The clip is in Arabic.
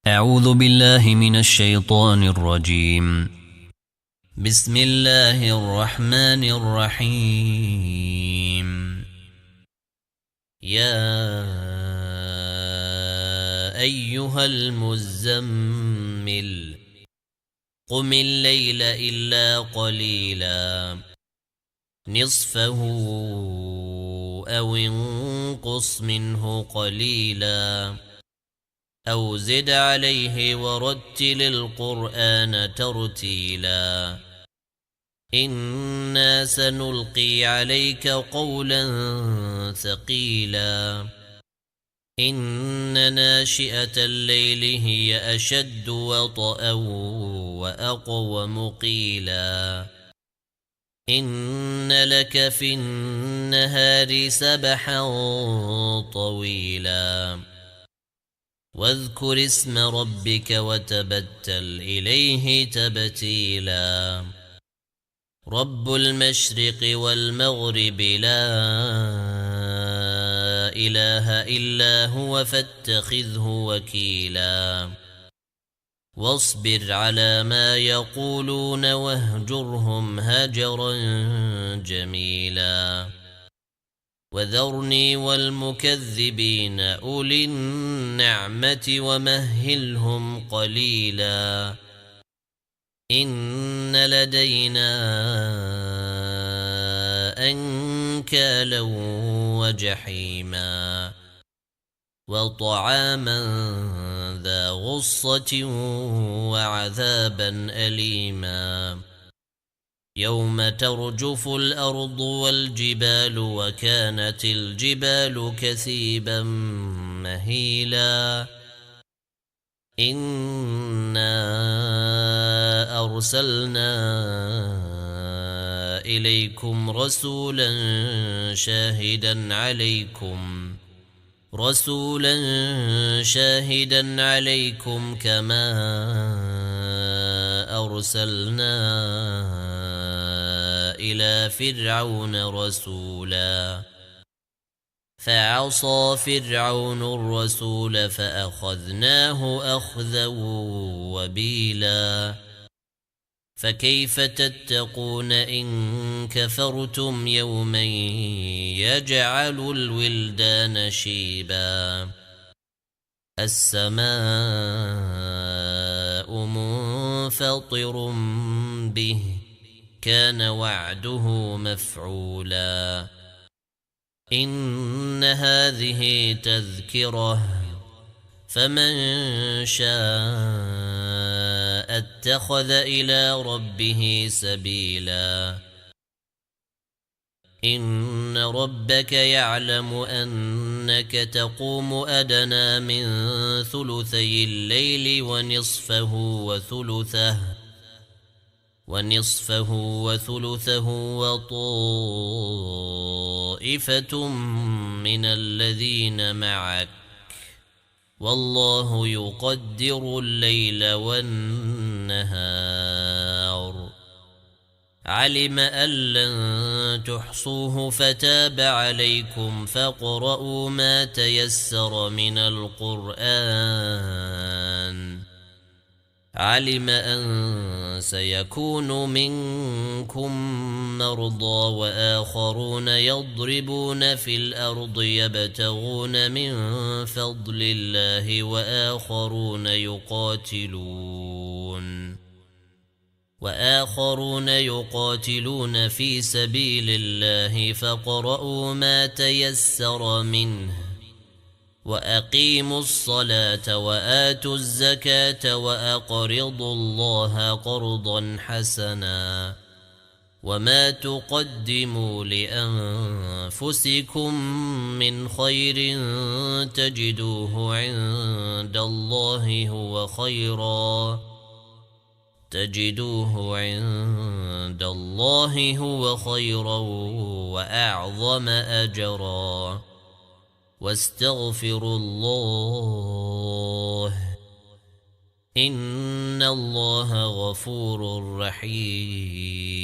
أعوذ بالله من الشيطان الرجيم. بسم الله الرحمن الرحيم. يا أيها المزمل قم الليل إلا قليلا نصفه أو انقص منه قليلا أو زد عليه ورتل القرآن ترتيلا إنا سنلقي عليك قولا ثقيلا إن ناشئة الليل هي أشد وطئا وأقوم قيلا إن لك في النهار سبحا طويلا واذكر اسم ربك وتبتل إليه تبتيلا رب المشرق والمغرب لا إله إلا هو فاتخذه وكيلا واصبر على ما يقولون واهجرهم هجرا جميلا وذرني والمكذبين أولي النعمة ومهلهم قليلا إن لدينا أنكالا وجحيما وطعاما ذا غصة وعذابا أليما يوم ترجف الأرض والجبال وكانت الجبال كثيبا مهيلا إنا أرسلنا إليكم رسولا شاهدا عليكم كما أرسلنا إلى فرعون رسولا فعصى فرعون الرسول فأخذناه أخذا وبيلا فكيف تتقون إن كفرتم يوما يجعل الولدان شيبا السماء منفطر به كان وعده مفعولا إن هذه تذكرة فمن شاء اتخذ إلى ربه سبيلا إن ربك يعلم أنك تقوم أدنى من ثلثي الليل ونصفه وثلثه وطائفة من الذين معك والله يقدر الليل والنهار علم أن لن تحصوه فتاب عليكم فاقرؤوا ما تيسر من القرآن علم أن سيكون منكم مرضى وآخرون يضربون في الأرض يبتغون من فضل الله وآخرون يقاتلون في سبيل الله فاقرؤوا ما تيسر منه وأقيموا الصلاة وآتوا الزكاة وأقرضوا الله قرضا حسنا وما تقدموا لأنفسكم من خير تجدوه عند الله هو خيرا وأعظم أجرا واستغفروا الله إن الله غفور رحيم